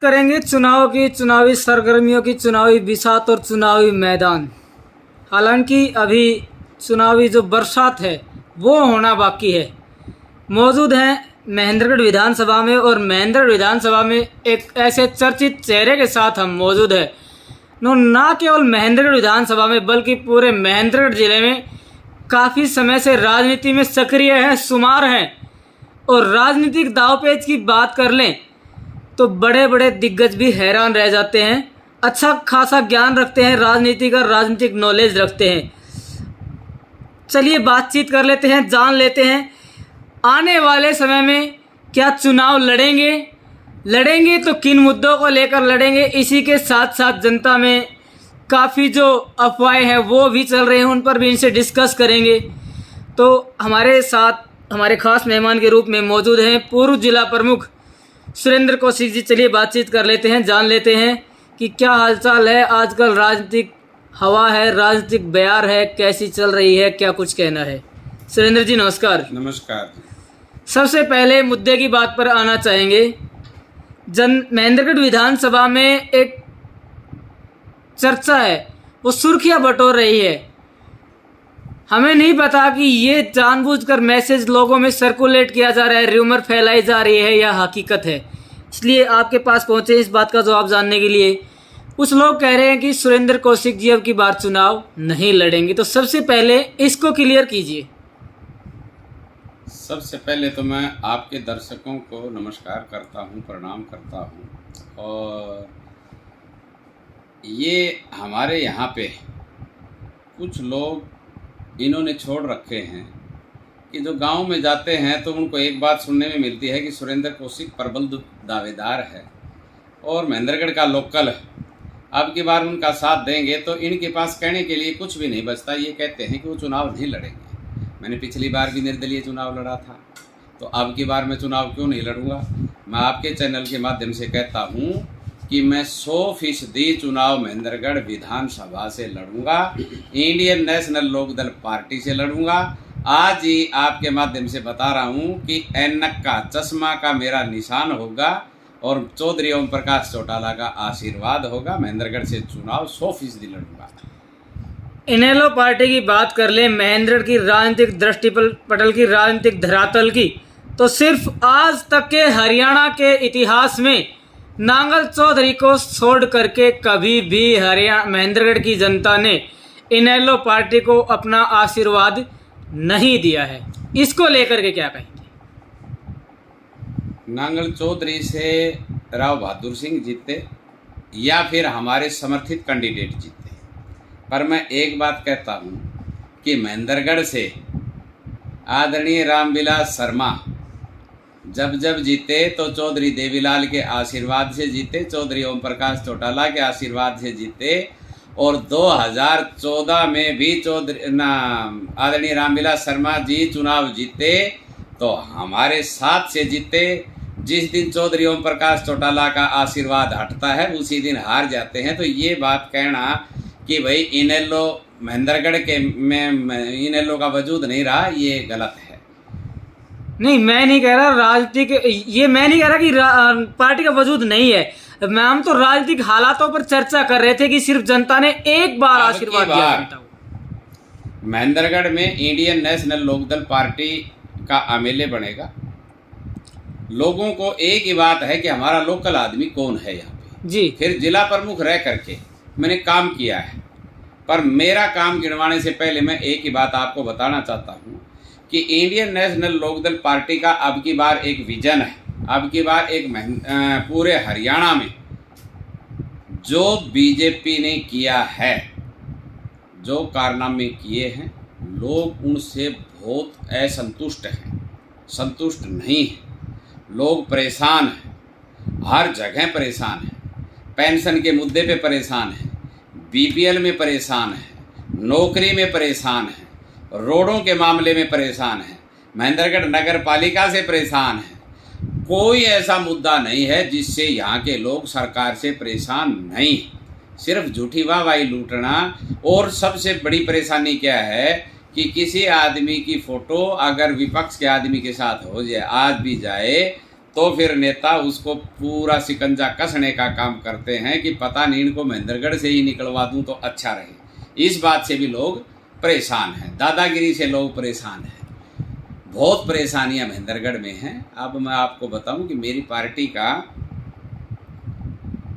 करेंगे चुनाव की, चुनावी सरगर्मियों की, चुनावी बिसात और चुनावी मैदान। हालांकि अभी चुनावी जो बरसात है वो होना बाकी है। मौजूद हैं महेंद्रगढ़ विधानसभा में, और महेंद्रगढ़ विधानसभा में एक ऐसे चर्चित चेहरे के साथ हम मौजूद है। ना केवल महेंद्रगढ़ विधानसभा में बल्कि पूरे महेंद्रगढ़ जिले में काफ़ी समय से राजनीति में सक्रिय हैं, शुमार हैं। और राजनीतिक दावपेच की बात कर लें तो बड़े बड़े दिग्गज भी हैरान रह जाते हैं। अच्छा खासा ज्ञान रखते हैं, राजनीति का राजनीतिक नॉलेज रखते हैं। चलिए बातचीत कर लेते हैं, जान लेते हैं आने वाले समय में क्या चुनाव लड़ेंगे तो किन मुद्दों को लेकर लड़ेंगे। इसी के साथ साथ जनता में काफ़ी जो अफवाहें हैं वो भी चल रहे हैं, उन पर भी इनसे डिस्कस करेंगे। तो हमारे साथ हमारे खास मेहमान के रूप में मौजूद हैं पूर्व जिला प्रमुख सुरेंद्र कौशिक जी। चलिए बातचीत कर लेते हैं, जान लेते हैं कि क्या हालचाल है, आजकल राजनीतिक हवा है, राजनीतिक बयार है, कैसी चल रही है, क्या कुछ कहना है। सुरेंद्र जी नमस्कार। नमस्कार। सबसे पहले मुद्दे की बात पर आना चाहेंगे। महेंद्रगढ़ विधानसभा में एक चर्चा है, वो सुर्खियां बटोर रही है। हमें नहीं पता कि ये जानबूझकर मैसेज लोगों में सर्कुलेट किया जा रहा है, र्यूमर फैलाई जा रही है या हकीकत है। इसलिए आपके पास पहुंचे इस बात का जवाब जानने के लिए। कुछ लोग कह रहे हैं कि सुरेंद्र कौशिक जी अब की बार चुनाव नहीं लड़ेंगे, तो सबसे पहले इसको क्लियर कीजिए। सबसे पहले तो मैं आपके दर्शकों को नमस्कार करता हूं, प्रणाम करता हूं। और ये हमारे यहाँ पे कुछ लोग इन्होंने छोड़ रखे हैं कि जो गांव में जाते हैं तो उनको एक बात सुनने में मिलती है कि सुरेंद्र कौशिक प्रबल दावेदार है और महेंद्रगढ़ का लोकल है, अब की बार उनका साथ देंगे। तो इनके पास कहने के लिए कुछ भी नहीं बचता। ये कहते हैं कि वो चुनाव नहीं लड़ेंगे। मैंने पिछली बार भी निर्दलीय चुनाव लड़ा था, तो अब की बार मैं चुनाव क्यों नहीं लड़ूंगा। मैं आपके चैनल के माध्यम से कहता हूँ कि मैं 100% चुनाव महेंद्रगढ़ विधानसभा से लड़ूंगा, इंडियन नेशनल लोकदल पार्टी से लड़ूंगा। आज ही आपके माध्यम से बता रहा हूं कि ऐनक का चश्मा का मेरा निशान होगा और चौधरी ओम प्रकाश चौटाला का आशीर्वाद होगा। महेंद्रगढ़ से चुनाव 100% लड़ूंगा। इनेलो पार्टी की बात कर ले, महेंद्रगढ़ की राजनीतिक दृष्टि पटल की, राजनीतिक धरातल की, तो सिर्फ आज तक के हरियाणा के इतिहास में नांगल चौधरी को छोड़ करके कभी भी महेंद्रगढ़ की जनता ने इनेलो पार्टी को अपना आशीर्वाद नहीं दिया है। इसको लेकर के क्या कहेंगे। नांगल चौधरी से राव बहादुर सिंह जीते या फिर हमारे समर्थित कैंडिडेट जीते, पर मैं एक बात कहता हूं कि महेंद्रगढ़ से आदरणीय रामविलास शर्मा जब जीते तो चौधरी देवीलाल के आशीर्वाद से जीते, चौधरी ओम प्रकाश चौटाला के आशीर्वाद से जीते। और 2014 में भी आदरणीय रामविलास शर्मा जी चुनाव जीते तो हमारे साथ से जीते। जिस दिन चौधरी ओम प्रकाश चौटाला का आशीर्वाद हटता है उसी दिन हार जाते हैं। तो ये बात कहना कि भाई इनेलो महेंद्रगढ़ के में इनेलो का वजूद नहीं रहा, ये गलत है। नहीं, मैं नहीं कह रहा मैं नहीं कह रहा कि पार्टी का वजूद नहीं है। हम तो राजनीतिक हालातों पर चर्चा कर रहे थे कि सिर्फ जनता ने एक बार आशीर्वाद दिया। महेंद्रगढ़ में इंडियन नेशनल लोकदल पार्टी का एमएलए बनेगा। लोगों को एक ही बात है कि हमारा लोकल आदमी कौन है यहाँ पे जी। फिर जिला प्रमुख रह करके मैंने काम किया है, पर मेरा काम गिनवाने से पहले मैं एक ही बात आपको बताना चाहता हूँ कि इंडियन नेशनल लोकदल पार्टी का अब की बार एक विजन है। अब की बार एक पूरे हरियाणा में जो बीजेपी ने किया है, जो कारनामे किए हैं, लोग उनसे बहुत असंतुष्ट हैं, संतुष्ट नहीं हैं। लोग परेशान हैं, हर जगह परेशान हैं। पेंशन के मुद्दे पे परेशान हैं, बीपीएल में परेशान हैं, नौकरी में परेशान हैं, रोडों के मामले में परेशान है, महेंद्रगढ़ नगर पालिका से परेशान है। कोई ऐसा मुद्दा नहीं है जिससे यहाँ के लोग सरकार से परेशान नहीं, सिर्फ झूठी वाहवाही लूटना। और सबसे बड़ी परेशानी क्या है कि किसी आदमी की फ़ोटो अगर विपक्ष के आदमी के साथ हो जाए, आज भी जाए, तो फिर नेता उसको पूरा शिकंजा कसने का काम करते हैं कि पता नहीं इनको महेंद्रगढ़ से ही निकलवा दूं तो अच्छा रहे। इस बात से भी लोग परेशान हैं, दादागिरी से लोग परेशान हैं, बहुत परेशानियां महेंद्रगढ़ में हैं। अब मैं आपको बताऊं कि मेरी पार्टी का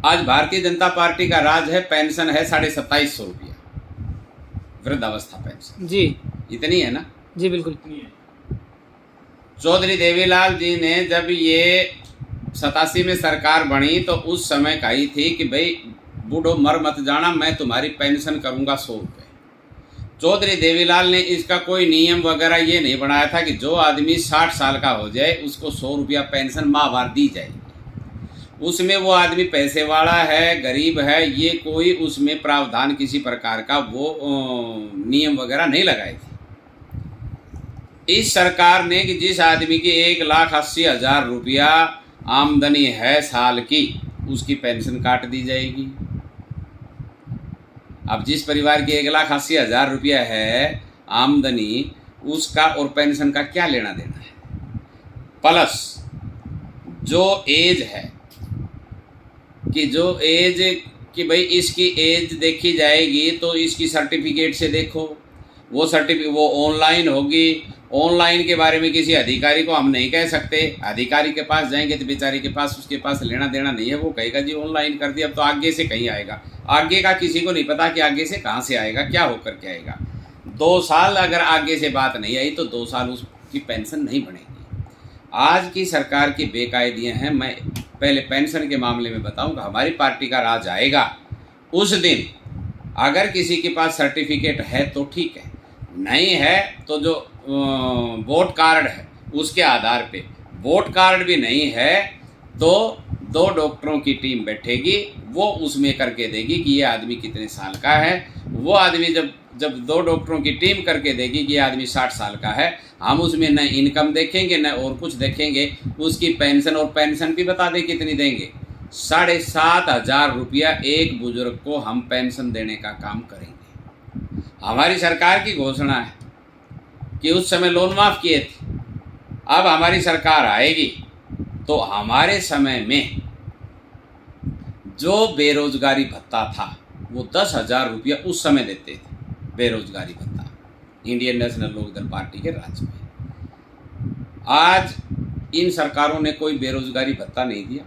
आज भारतीय जनता पार्टी का राज है, पेंशन है 2750 रुपया, वृद्धावस्था पेंशन जी इतनी है ना जी बिल्कुल। चौधरी देवीलाल जी ने जब ये 87 में सरकार बनी तो उस समय कही थी कि भाई बूढ़ो मर मत जाना, मैं तुम्हारी पेंशन करूंगा 100 रुपये। चौधरी देवीलाल ने इसका कोई नियम वगैरह ये नहीं बनाया था कि जो आदमी 60 साल का हो जाए उसको 100 रुपया पेंशन माहवार दी जाएगी। उसमें वो आदमी पैसे वाला है, गरीब है, ये कोई उसमें प्रावधान किसी प्रकार का वो नियम वगैरह नहीं लगाए थे। इस सरकार ने कि जिस आदमी की 1,80,000 रुपया आमदनी है साल की, उसकी पेंशन काट दी जाएगी। अब जिस परिवार की 1,80,000 रुपया है आमदनी, उसका और पेंशन का क्या लेना देना है। प्लस जो एज है कि जो एज कि भाई इसकी एज देखी जाएगी तो इसकी सर्टिफिकेट से देखो, वो सर्टिफिकेट वो ऑनलाइन होगी। ऑनलाइन के बारे में किसी अधिकारी को हम नहीं कह सकते, अधिकारी के पास जाएंगे तो बेचारे के पास उसके पास लेना देना नहीं है, वो कहेगा जी ऑनलाइन कर दिया। अब तो आगे से कहीं आएगा, आगे का किसी को नहीं पता कि आगे से कहाँ से आएगा, क्या होकर के आएगा। 2 साल अगर आगे से बात नहीं आई तो 2 साल उसकी पेंशन नहीं बनेगी। आज की सरकार की बेकायदियाँ हैं। मैं पहले पेंशन के मामले में बताऊँगा, हमारी पार्टी का राज आएगा उस दिन अगर किसी के पास सर्टिफिकेट है तो ठीक है, नहीं है तो जो वोट कार्ड है उसके आधार पे, वोट कार्ड भी नहीं है तो 2 डॉक्टरों की टीम बैठेगी, वो उसमें करके देगी कि ये आदमी कितने साल का है। वो आदमी जब 2 डॉक्टरों की टीम करके देगी कि ये आदमी 60 साल का है, हम उसमें न इनकम देखेंगे न और कुछ देखेंगे, उसकी पेंशन और पेंशन भी बता दें कितनी देंगे। 7,500 रुपया एक बुजुर्ग को हम पेंशन देने का काम करेंगे। हमारी सरकार की घोषणा है कि उस समय लोन माफ़ किए थे, अब हमारी सरकार आएगी तो हमारे समय में जो बेरोजगारी भत्ता था वो 10,000 रुपया उस समय देते थे, बेरोजगारी भत्ता, इंडियन नेशनल लोकदल पार्टी के राज में। आज इन सरकारों ने कोई बेरोजगारी भत्ता नहीं दिया,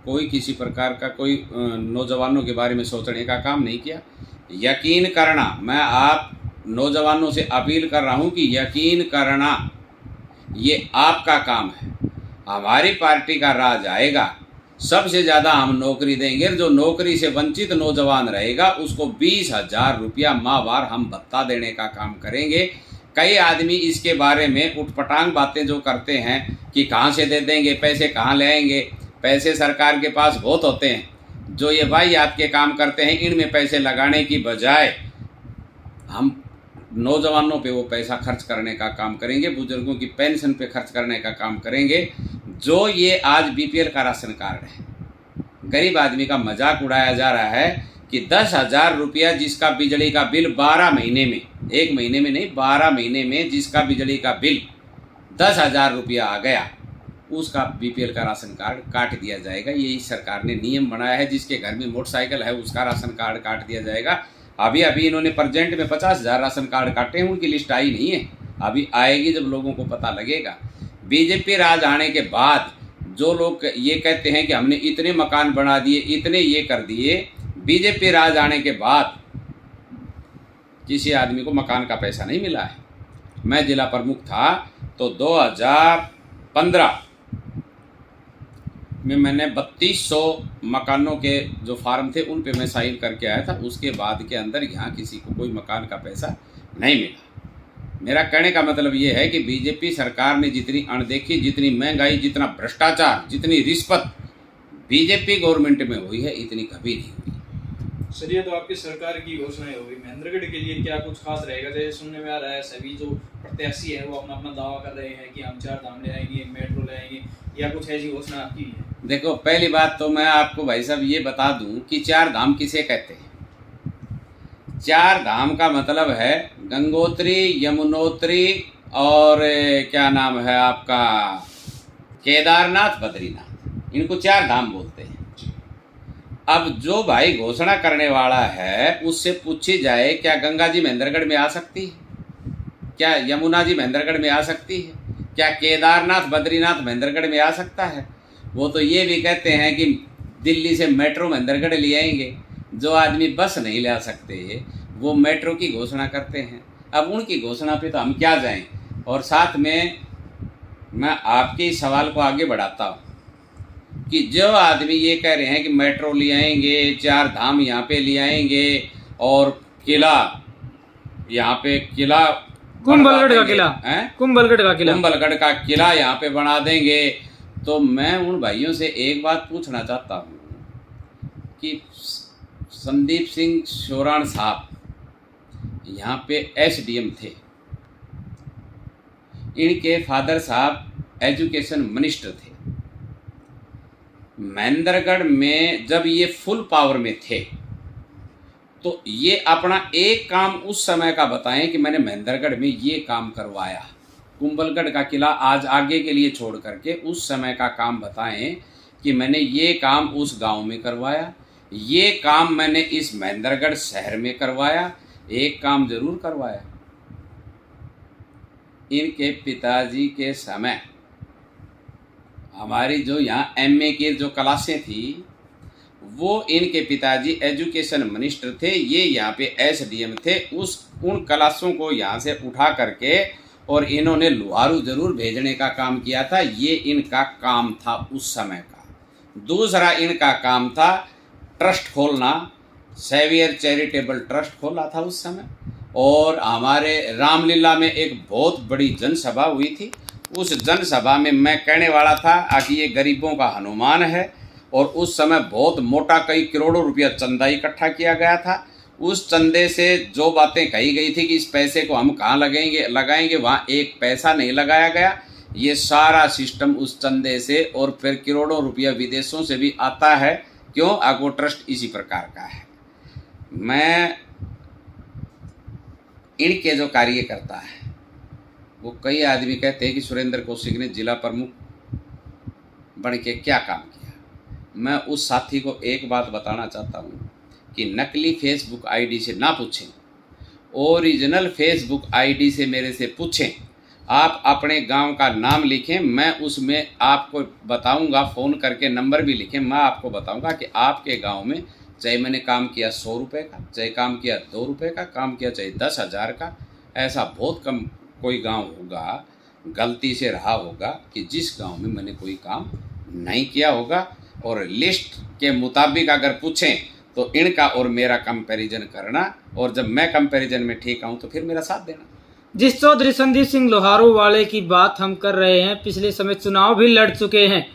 कोई किसी प्रकार का कोई नौजवानों के बारे में सोचने का काम नहीं किया। यकीन करना, मैं आप नौजवानों से अपील कर रहा हूं कि यकीन करना ये आपका काम है। हमारी पार्टी का राज आएगा, सबसे ज़्यादा हम नौकरी देंगे। जो नौकरी से वंचित नौजवान रहेगा उसको 20,000 रुपया माहवार हम भत्ता देने का काम करेंगे। कई आदमी इसके बारे में उठपटांग बातें जो करते हैं कि कहाँ से दे देंगे, पैसे कहाँ ले आएंगे, पैसे सरकार के पास बहुत होते हैं। जो ये वाहियात के काम करते हैं, इनमें पैसे लगाने की बजाय हम नौजवानों पे वो पैसा खर्च करने का काम करेंगे, बुजुर्गों की पेंशन पे खर्च करने का काम करेंगे। जो ये आज बीपीएल का राशन कार्ड है, गरीब आदमी का मजाक उड़ाया जा रहा है कि 10,000 रुपया जिसका बिजली का बिल 12 महीने में, 1 महीने में नहीं 12 महीने में जिसका बिजली का बिल 10,000 रुपया आ गया, उसका बीपीएल का राशन कार्ड काट दिया जाएगा। यही सरकार ने नियम बनाया है। जिसके घर में मोटरसाइकिल है उसका राशन कार्ड काट दिया जाएगा। अभी इन्होंने प्रेजेंट में 50,000 राशन कार्ड काटे हैं, उनकी लिस्ट आई नहीं है, अभी आएगी जब लोगों को पता लगेगा। बीजेपी राज आने के बाद जो लोग ये कहते हैं कि हमने इतने मकान बना दिए, इतने ये कर दिए, बीजेपी राज आने के बाद किसी आदमी को मकान का पैसा नहीं मिला है। मैं जिला प्रमुख था तो 2015 में मैंने 3200 मकानों के जो फार्म थे उन पे मैं साइन करके आया था। उसके बाद के अंदर यहाँ किसी को कोई मकान का पैसा नहीं मिला। मेरा कहने का मतलब ये है कि बीजेपी सरकार ने जितनी अनदेखी, जितनी महंगाई, जितना भ्रष्टाचार, जितनी रिश्वत बीजेपी गवर्नमेंट में हुई है, इतनी कभी नहीं हुई। सर, ये तो आपकी सरकार की घोषणाएं हो गई। महेंद्रगढ़ के लिए क्या कुछ खास रहेगा? जैसे सुनने में आ रहा है सभी जो प्रत्याशी है वो अपना अपना दावा कर रहे हैं कि हम 4 धाम ले आएंगे, मेट्रो ले आएंगे, या कुछ ऐसी घोषणा आपकी है? देखो, पहली बात तो मैं आपको भाई साहब ये बता दूं कि 4 धाम किसे कहते हैं। 4 धाम का मतलब है गंगोत्री, यमुनोत्री और क्या नाम है आपका केदारनाथ, बद्रीनाथ, इनको 4 धाम बोलते हैं। अब जो भाई घोषणा करने वाला है उससे पूछी जाए, क्या गंगा जी महेंद्रगढ़ में आ सकती है? क्या यमुना जी महेंद्रगढ़ में आ सकती है? क्या केदारनाथ, बद्रीनाथ महेंद्रगढ़ में आ सकता है? वो तो ये भी कहते हैं कि दिल्ली से मेट्रो महेंद्रगढ़ ले आएंगे। जो आदमी बस नहीं ला सकते वो मेट्रो की घोषणा करते हैं। अब उनकी घोषणा पे तो हम क्या जाएं? और साथ में मैं आपके इस सवाल को आगे बढ़ाता हूँ कि जो आदमी ये कह रहे हैं कि मेट्रो ले आएंगे, 4 धाम यहाँ पे ले आएंगे और किला, यहाँ पे किला, कुंभलगढ़ का किला है, कुंभलगढ़ का किला, कुंभलगढ़ का किला यहाँ पे बना देंगे। तो मैं उन भाइयों से एक बात पूछना चाहता हूँ कि संदीप सिंह शोराण साहब यहाँ पे एसडीएम थे, इनके फादर साहब एजुकेशन मिनिस्टर थे। महेंद्रगढ़ में जब ये फुल पावर में थे तो ये अपना एक काम उस समय का बताएं कि मैंने महेंद्रगढ़ में ये काम करवाया। कुंभलगढ़ का किला आज आगे के लिए छोड़ करके उस समय का काम बताएं कि मैंने ये काम उस गांव में करवाया, ये काम मैंने इस महेंद्रगढ़ शहर में करवाया। एक काम जरूर करवाया। इनके पिताजी के समय हमारी जो यहाँ एमए की जो क्लासें थी वो इनके पिताजी एजुकेशन मिनिस्टर थे, ये यहाँ पे एसडीएम थे। उन क्लासों को यहाँ से उठा करके और इन्होंने लुहारू जरूर भेजने का काम किया था। ये इनका काम था उस समय का। दूसरा इनका काम था ट्रस्ट खोलना, सेवियर चैरिटेबल ट्रस्ट खोला था उस समय। और हमारे रामलीला में एक बहुत बड़ी जनसभा हुई थी। उस जनसभा में मैं कहने वाला था कि ये गरीबों का हनुमान है, और उस समय बहुत मोटा कई करोड़ों रुपया चंदा इकट्ठा किया गया था। उस चंदे से जो बातें कही गई थी कि इस पैसे को हम कहाँ लगाएंगे, वहाँ एक पैसा नहीं लगाया गया। ये सारा सिस्टम उस चंदे से और फिर करोड़ों रुपया विदेशों से भी आता है। क्यों? वो ट्रस्ट इसी प्रकार का है। मैं इनके जो कार्यकर्ता है वो कई आदमी कहते हैं कि सुरेंद्र कौशिक ने जिला प्रमुख बन के क्या काम किया। मैं उस साथी को एक बात बताना चाहता हूँ कि नकली फेसबुक आईडी से ना पूछें, ओरिजिनल फेसबुक आईडी से मेरे से पूछें। आप अपने गांव का नाम लिखें, मैं उसमें आपको बताऊंगा, फ़ोन करके नंबर भी लिखें, मैं आपको बताऊंगा कि आपके गांव में चाहे मैंने काम किया 100 रुपये का, चाहे काम किया 2 रुपये का, काम किया चाहे 10,000 का, ऐसा बहुत कम कोई गांव होगा गलती से रहा होगा कि जिस गांव में मैंने कोई काम नहीं किया होगा। और लिस्ट के मुताबिक अगर पूछें तो इनका और मेरा कंपैरिजन करना, और जब मैं कंपैरिजन में ठीक आऊँ तो फिर मेरा साथ देना। जिस चौधरी संदीप सिंह लोहारू वाले की बात हम कर रहे हैं, पिछले समय चुनाव भी लड़ चुके हैं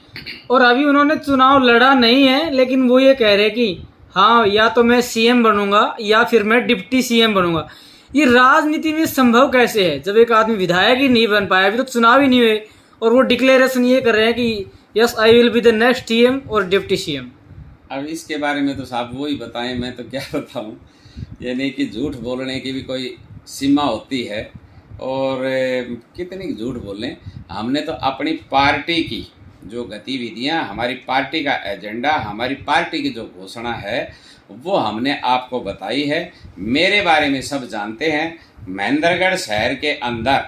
और अभी उन्होंने चुनाव लड़ा नहीं है, लेकिन वो ये कह रहे कि हाँ या तो मैं सीएम बनूंगा या फिर मैं डिप्टी सीएम बनूंगा। ये राजनीति में संभव कैसे है जब एक आदमी विधायक ही नहीं बन पाया, अभी तो चुनाव ही नहीं हुए और वो डिक्लेरेशन ये कर रहे हैं कि yes I will be the next CM और डिप्टी सीएम। अब इसके बारे में तो साहब वो ही बताएं, मैं तो क्या बताऊं। यानी कि झूठ बोलने की भी कोई सीमा होती है, और कितनी झूठ बोलें। हमने तो अपनी पार्टी की जो गतिविधियां, हमारी पार्टी का एजेंडा, हमारी पार्टी की जो घोषणा है वो हमने आपको बताई है। मेरे बारे में सब जानते हैं। महेंद्रगढ़ शहर के अंदर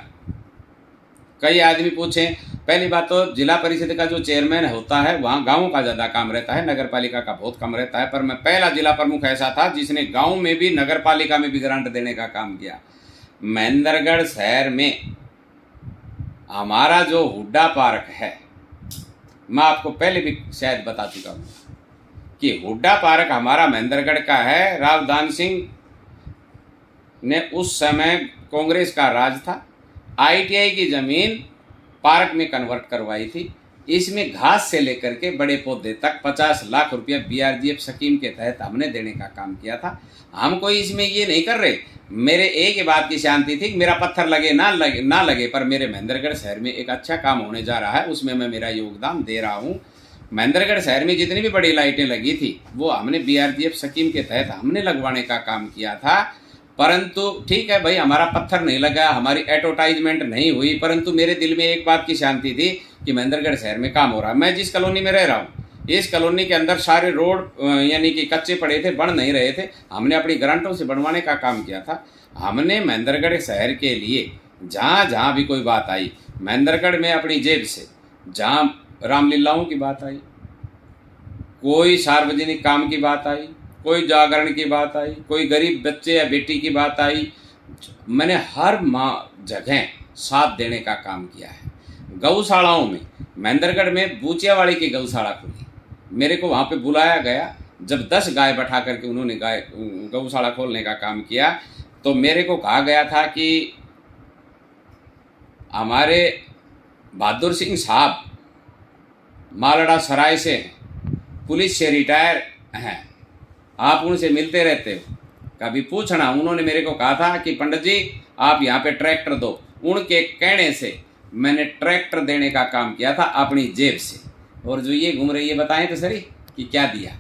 कई आदमी पूछें, पहली बात तो जिला परिषद का जो चेयरमैन होता है वहाँ गाँव का ज़्यादा काम रहता है, नगर पालिका का बहुत कम रहता है। पर मैं पहला जिला प्रमुख ऐसा था जिसने गाँव में भी नगर पालिका में भी ग्रांट देने का काम किया। महेंद्रगढ़ शहर में हमारा जो हुड्डा पार्क है, मैं आपको पहले भी शायद बता चुका हूँ कि हुड्डा पार्क हमारा महेंद्रगढ़ का है। रावदान सिंह ने उस समय कांग्रेस का राज था, आईटीआई की ज़मीन पार्क में कन्वर्ट करवाई थी। इसमें घास से लेकर के बड़े पौधे तक 50 लाख रुपया बीआरजीएफ स्कीम के तहत हमने देने का काम किया था। हम कोई इसमें ये नहीं कर रहे। मेरे एक ही बात की शांति थी कि मेरा पत्थर लगे ना लगे, पर मेरे महेंद्रगढ़ शहर में एक अच्छा काम होने जा रहा है, उसमें मैं मेरा योगदान दे रहा हूँ। महेंद्रगढ़ शहर में जितनी भी बड़ी लाइटें लगी थी वो हमने बीआरजीएफ स्कीम के तहत हमने लगवाने का काम किया था। परंतु ठीक है भाई, हमारा पत्थर नहीं लगा, हमारी एडवर्टाइजमेंट नहीं हुई, परंतु मेरे दिल में एक बात की शांति थी कि महेंद्रगढ़ शहर में काम हो रहा है। मैं जिस कॉलोनी में रह रहा हूँ, इस कॉलोनी के अंदर सारे रोड यानी कि कच्चे पड़े थे, बन नहीं रहे थे। हमने अपनी ग्रांटों से बनवाने का काम किया था। हमने महेंद्रगढ़ शहर के लिए जहाँ जहाँ भी कोई बात आई, महेंद्रगढ़ में अपनी जेब से जहाँ रामलीलाओं की बात आई, कोई सार्वजनिक काम की बात आई, कोई जागरण की बात आई, कोई गरीब बच्चे या बेटी की बात आई, मैंने हर जगह साथ देने का काम किया है। गौशालाओं में, महेंद्रगढ़ में बूचियावाड़ी की गौशाला खुली, मेरे को वहाँ पे बुलाया गया। जब 10 गाय बैठा करके उन्होंने गौशाला खोलने का काम किया, तो मेरे को कहा गया था कि हमारे बहादुर सिंह साहब मालड़ा सराय से हैं, पुलिस से रिटायर हैं, आप उनसे मिलते रहते हो, कभी पूछना। उन्होंने मेरे को कहा था कि पंडित जी आप यहाँ पे ट्रैक्टर दो। उनके कहने से मैंने ट्रैक्टर देने का काम किया था अपनी जेब से। और जो ये घूम रही है, बताएं तो सही कि क्या दिया,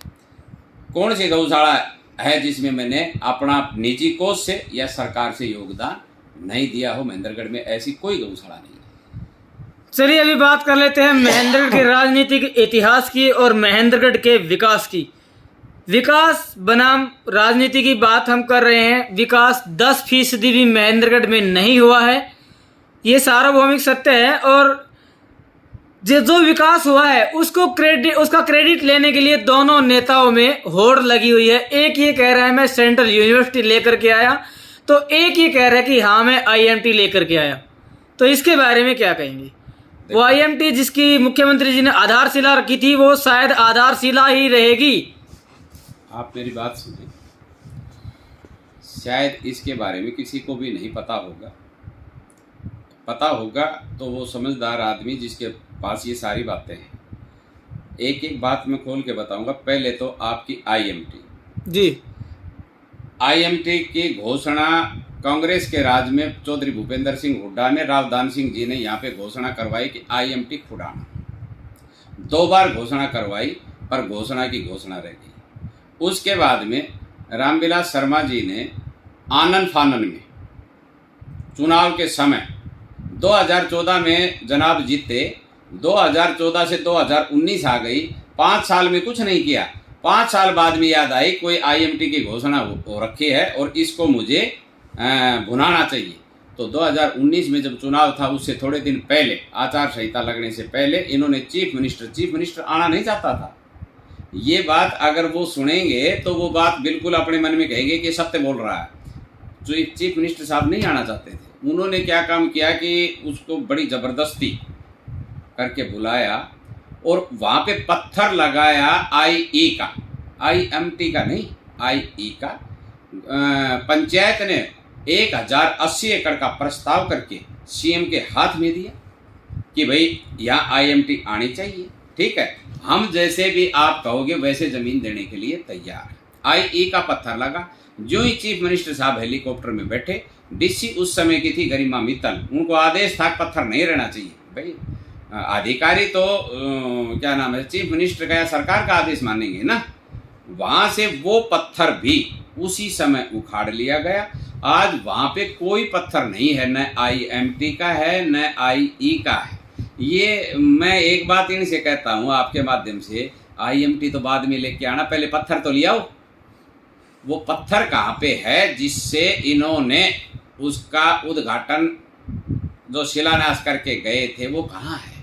कौन सी गौशाला है जिसमें मैंने अपना निजी कोष से या सरकार से योगदान नहीं दिया हो। महेंद्रगढ़ में ऐसी कोई गौशाला नहीं है। चलिए अभी बात कर लेते हैं महेंद्रगढ़ के राजनीतिक इतिहास की और महेंद्रगढ़ के विकास की। विकास बनाम राजनीति की बात हम कर रहे हैं। विकास 10% भी महेंद्रगढ़ में नहीं हुआ है, ये सार्वभौमिक सत्य है। और जो विकास हुआ है उसका क्रेडिट लेने के लिए दोनों नेताओं में होड़ लगी हुई है। एक ये कह रहा है मैं सेंट्रल यूनिवर्सिटी लेकर के आया, तो एक ये कह रहा है कि हाँ मैं IMT लेकर के आया। तो इसके बारे में क्या कहेंगे? वो IMT जिसकी मुख्यमंत्री जी ने आधारशिला रखी थी, वो शायद आधारशिला ही रहेगी। आप मेरी बात सुने, शायद इसके बारे में किसी को भी नहीं पता होगा। पता होगा तो वो समझदार आदमी जिसके पास ये सारी बातें हैं। एक एक बात मैं खोल के बताऊंगा। पहले तो आपकी IMT जी, IMT की घोषणा कांग्रेस के राज में चौधरी भूपेंद्र सिंह हुड्डा ने, रावदान सिंह जी ने यहाँ पे घोषणा करवाई कि IMT खुडाना। 2 बार घोषणा करवाई, पर घोषणा की घोषणा रह गई। उसके बाद में रामविलास शर्मा जी ने आनन फानन में चुनाव के समय 2014 में जनाब जीते, 2014 से 2019 आ गई, 5 साल में कुछ नहीं किया। 5 साल बाद में याद आई कोई IMT की घोषणा हो रखी है और इसको मुझे भुनाना चाहिए। तो 2019 में जब चुनाव था, उससे थोड़े दिन पहले, आचार संहिता लगने से पहले, इन्होंने चीफ मिनिस्टर आना नहीं चाहता था। ये बात अगर वो सुनेंगे तो वो बात बिल्कुल अपने मन में कहेंगे कि सत्य बोल रहा है। जो चीफ मिनिस्टर साहब नहीं आना चाहते थे, उन्होंने क्या काम किया कि उसको बड़ी ज़बरदस्ती करके बुलाया और वहाँ पे पत्थर लगाया IE का, IMT का नहीं, IE का। पंचायत ने 1080 एकड़ का प्रस्ताव करके CM के हाथ में दिया कि भाई यहाँ IMT आनी चाहिए। ठीक है, हम जैसे भी आप कहोगे वैसे ज़मीन देने के लिए तैयार है। IE का पत्थर लगा। जो ही चीफ मिनिस्टर साहब हेलीकॉप्टर में बैठे, DC उस समय की थी गरिमा मित्तल, उनको आदेश था पत्थर नहीं रहना चाहिए। भाई अधिकारी तो क्या नाम है, चीफ मिनिस्टर का या सरकार का आदेश मानेंगे ना। वहाँ से वो पत्थर भी उसी समय उखाड़ लिया गया। आज वहाँ पे कोई पत्थर नहीं है, न IMT का है न IE का है। ये मैं एक बात इनसे कहता हूँ आपके माध्यम से, IMT तो बाद में लेके आना, पहले पत्थर तो ले आओ। वो पत्थर कहाँ पे है जिससे इन्होंने उसका उद्घाटन जो शिलान्यास करके गए थे, वो कहाँ है?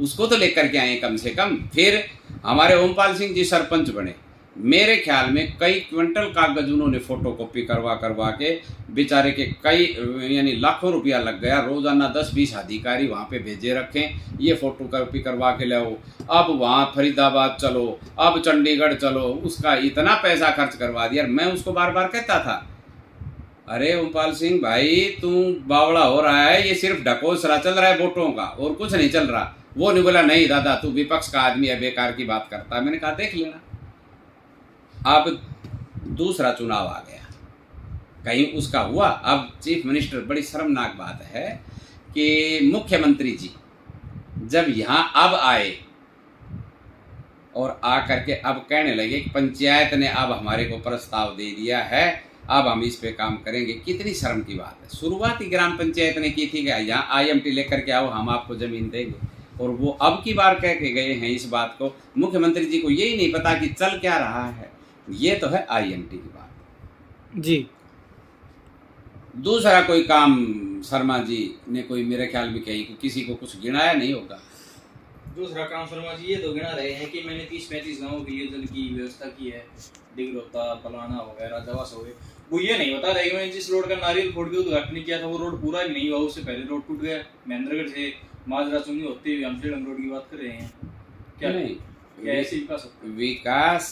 उसको तो लेकर के आए कम से कम। फिर हमारे ओमपाल सिंह जी सरपंच बने, मेरे ख्याल में कई क्विंटल कागज उन्होंने फोटोकॉपी करवा के बेचारे के कई यानी लाखों रुपया लग गया। रोजाना 10-20 अधिकारी वहाँ पे भेजे रखें, ये फोटोकॉपी करवा के लाओ, अब वहाँ फरीदाबाद चलो, अब चंडीगढ़ चलो, उसका इतना पैसा खर्च करवा दिया। मैं उसको बार बार कहता था, अरे ओमपाल सिंह भाई तू बावड़ा हो रहा है, ये सिर्फ ढकोसला चल रहा है वोटों का और कुछ नहीं चल रहा। वो नहीं बोला, नहीं दादा तू विपक्ष का आदमी है, बेकार की बात करता है। मैंने कहा देख लेना। अब दूसरा चुनाव आ गया, कहीं उसका हुआ। अब चीफ मिनिस्टर, बड़ी शर्मनाक बात है कि मुख्यमंत्री जी जब यहाँ अब आए और आकर के अब कहने लगे कि पंचायत ने अब हमारे को प्रस्ताव दे दिया है अब हम इस पे काम करेंगे। कितनी शर्म की बात है। शुरुआत ही ग्राम पंचायत ने की थी कि यहाँ IMT लेकर के आओ, हम आपको ज़मीन देंगे, और वो अब की बार कह के गए हैं इस बात को। मुख्यमंत्री जी को यही नहीं पता कि चल क्या रहा है। ये तो है IMT की बात जी। दूसरा कोई काम शर्मा जी ने कोई मेरे ख्याल में कहीं किसी को कुछ गिनाया नहीं होगा। दूसरा काम शर्मा जी ये तो गिना रहे हैं कि मैंने 30-35 गाँव के लिए जल की व्यवस्था की है, डिगरोता, पलाना वगैरह, दवास हो गए। वो ये नहीं बता रहे कि मैंने जिस रोड का नारियल फोड़ के उद्घाटन किया था वो रोड पूरा भी नहीं हुआ, उससे पहले रोड टूट गया। महेंद्रगढ़ से माजरा चुंगी होते हुए हम फ्रीडम रोड की बात कर रहे हैं। क्या नहीं, क्या ऐसे विकास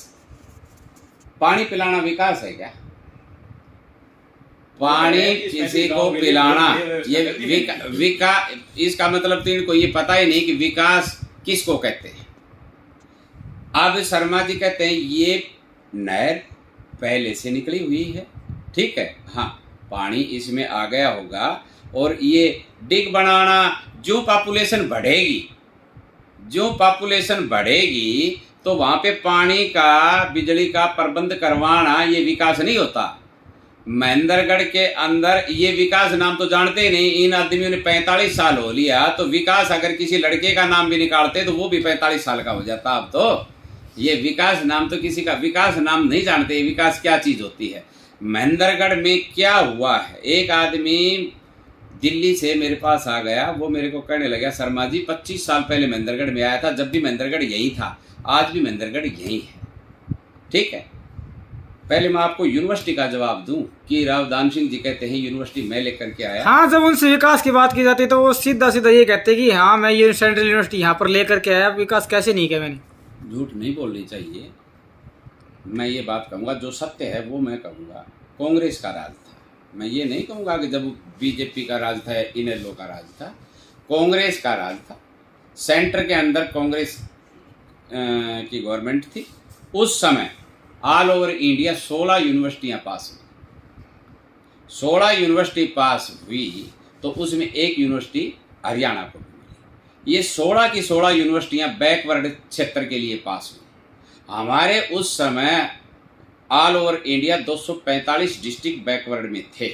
पानी पिलाना विकास है क्या? पानी किसी को पिलाना ये इसका मतलब तो इनको ये पता ही नहीं कि विकास किसको कहते हैं। अब शर्मा जी कहते हैं ये नहर पहले से निकली हुई है, ठीक है, हाँ, पानी इसमें आ गया होगा, और ये डिग बनाना, जो पॉपुलेशन बढ़ेगी तो वहाँ पे पानी का, बिजली का प्रबंध करवाना ये विकास नहीं होता। महेंद्रगढ़ के अंदर ये विकास नाम तो जानते ही नहीं। इन आदमियों ने 45 साल हो लिया, तो विकास अगर किसी लड़के का नाम भी निकालते तो वो भी 45 साल का हो जाता। अब तो ये विकास नाम तो किसी का विकास नाम नहीं जानते, विकास क्या चीज़ होती है। महेंद्रगढ़ में क्या हुआ है, एक आदमी दिल्ली से मेरे पास आ गया, वो मेरे को कहने लगा शर्मा जी 25 साल पहले महेंद्रगढ़ में आया था, जब भी महेंद्रगढ़ यही था, आज भी महेंद्रगढ़ यही है, ठीक है। पहले मैं आपको यूनिवर्सिटी का जवाब दूं कि राव दान सिंह जी कहते हैं यूनिवर्सिटी मैं लेकर के आया। हाँ, जब उनसे विकास की बात की जाती है तो वो सीधा सीधा ये कहते हैं कि हाँ मैं ये सेंट्रल यूनिवर्सिटी यहाँ पर लेकर के आया, विकास कैसे नहीं किया मैंने। झूठ नहीं बोलनी चाहिए। मैं ये बात कहूँगा, जो सत्य है वो मैं कहूँगा। कांग्रेस का राज था, मैं ये नहीं कहूँगा कि जब बीजेपी का राज था, इनेलो का राज था, कांग्रेस का राज था। सेंटर के अंदर कांग्रेस की गवर्नमेंट थी। उस समय ऑल ओवर इंडिया 16 यूनिवर्सिटियाँ पास हुई। 16 यूनिवर्सिटी पास हुई तो उसमें एक यूनिवर्सिटी हरियाणा को मिली। ये 16 की 16 यूनिवर्सिटियाँ बैकवर्ड क्षेत्र के लिए पास हुई। हमारे उस समय all over India 245 district backward में थे,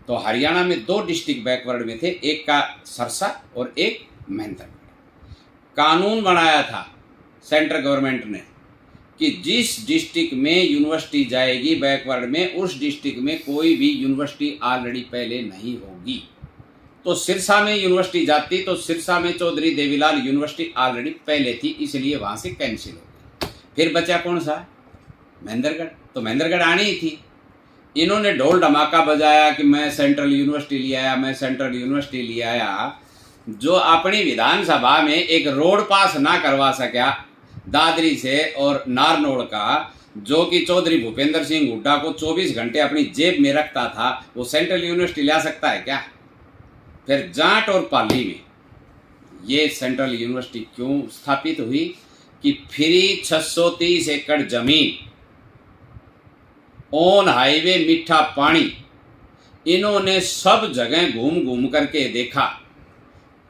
तो हरियाणा में 2 डिस्ट्रिक्ट बैकवर्ड में थे, एक का सरसा और एक महेंद्रगढ़। कानून बनाया था सेंट्रल गवर्नमेंट ने कि जिस डिस्ट्रिक्ट में यूनिवर्सिटी जाएगी बैकवर्ड में, उस डिस्ट्रिक्ट में कोई भी यूनिवर्सिटी ऑलरेडी पहले नहीं होगी। तो सिरसा में यूनिवर्सिटी जाती तो सिरसा में चौधरी देवीलाल यूनिवर्सिटी ऑलरेडी पहले थी, इसलिए वहाँ से कैंसिल हो गई। फिर बचा कौन सा? महेंद्रगढ़। तो महेंद्रगढ़ आनी ही थी। इन्होंने ढोल धमाका बजाया कि मैं सेंट्रल यूनिवर्सिटी ले आया, मैं सेंट्रल यूनिवर्सिटी ले आया। जो अपनी विधानसभा में एक रोड पास ना करवा सका दादरी से और नारनौल का, जो कि चौधरी भूपेंद्र सिंह हुड्डा को 24 घंटे अपनी जेब में रखता था, वो सेंट्रल यूनिवर्सिटी ला सकता है क्या? फिर जाट और पाली में ये सेंट्रल यूनिवर्सिटी क्यों स्थापित हुई कि फ्री 630 एकड़ जमीन, ऑन हाईवे मीठा पानी, इन्होंने सब जगह घूम घूम करके देखा।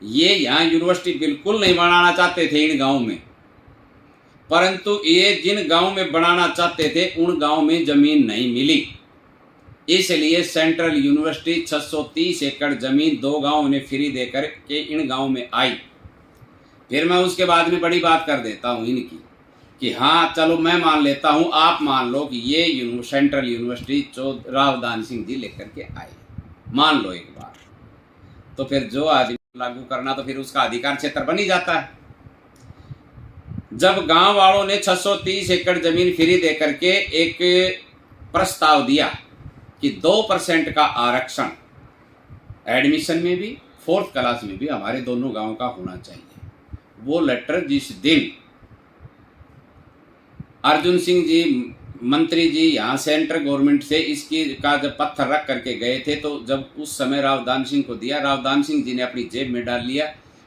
ये यहाँ यूनिवर्सिटी बिल्कुल नहीं बनाना चाहते थे इन गाँव में, परंतु ये जिन गांव में बनाना चाहते थे उन गांव में जमीन नहीं मिली, इसलिए सेंट्रल यूनिवर्सिटी 630 एकड़ जमीन 2 गांव ने फ्री देकर के इन गांव में आई। फिर मैं उसके बाद में बड़ी बात कर देता हूं इनकी कि हाँ चलो मैं मान लेता हूं, आप मान लो कि ये सेंट्रल यूनिवर्सिटी राव दान सिंह जी लेकर के आए, मान लो एक बार, तो फिर जो आदमी लागू करना तो फिर उसका अधिकार क्षेत्र बन ही जाता है। जब गांव वालों ने 630 एकड़ जमीन फ्री दे करके एक प्रस्ताव दिया कि 2% का आरक्षण एडमिशन में भी 4th क्लास में भी हमारे दोनों गांव का होना चाहिए, वो लेटर जिस दिन अर्जुन सिंह जी मंत्री जी यहाँ सेंट्रल गवर्नमेंट से इसकी का जब पत्थर रख करके गए थे, तो जब उस समय राव दान सिंह को दिया, राव दान सिंह जी ने अपनी जेब में डाल लिया,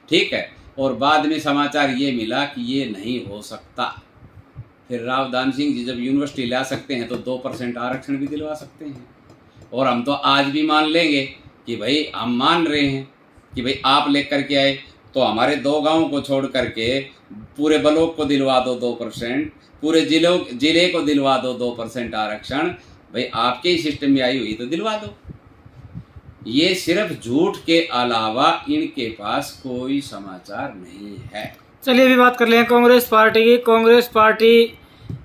ठीक है, और बाद में समाचार ये मिला कि ये नहीं हो सकता। फिर राव दान सिंह जी जब यूनिवर्सिटी ला सकते हैं तो 2% आरक्षण भी दिलवा सकते हैं। और हम तो आज भी मान लेंगे कि भाई हम मान रहे हैं कि भाई आप लेकर के आए तो हमारे 2 गांवों को छोड़ करके पूरे ब्लॉक को दिलवा दो 2%, पूरे जिले को दिलवा दो 2% आरक्षण, भाई आपके ही सिस्टम में आई हुई तो दिलवा दो। ये सिर्फ झूठ के अलावा इनके पास कोई समाचार नहीं है। चलिए अभी बात कर लें कांग्रेस पार्टी की। कांग्रेस पार्टी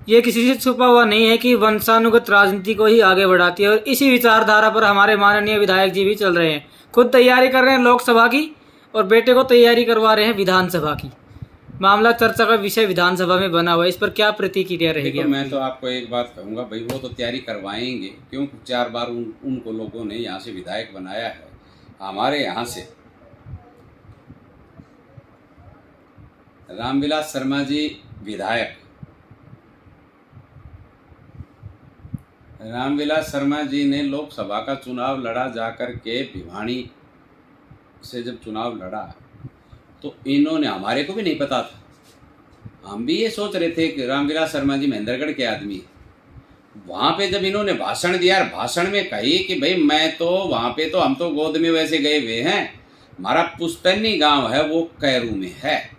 ये किसी से छुपा हुआ नहीं है कि वंशानुगत राजनीति को ही आगे बढ़ाती है, और इसी विचारधारा पर हमारे माननीय विधायक जी भी चल रहे हैं। खुद तैयारी कर रहे हैं लोकसभा की और बेटे को तैयारी करवा रहे हैं विधानसभा की। मामला चर्चा का विषय विधानसभा में बना हुआ है, इस पर क्या प्रतिक्रिया रहेगी? देखो, मैं तो आपको एक बात कहूँगा भाई, वो तो तैयारी करवाएंगे, क्योंकि 4 बार उनको लोगों ने यहाँ से विधायक बनाया है। हमारे यहाँ से रामविलास शर्मा जी विधायक, रामविलास शर्मा जी ने लोकसभा का चुनाव लड़ा, जाकर के भिवानी से जब चुनाव लड़ा तो इन्होंने, हमारे को भी नहीं पता था, हम भी ये सोच रहे थे कि रामविलास शर्मा जी महेंद्रगढ़ के आदमी है। वहाँ पे जब इन्होंने भाषण दिया, भाषण में कही कि भाई मैं तो वहाँ पे तो हम तो गोद में वैसे गए हुए हैं, हमारा पुस्तैनी गांव है वो कैरू में है,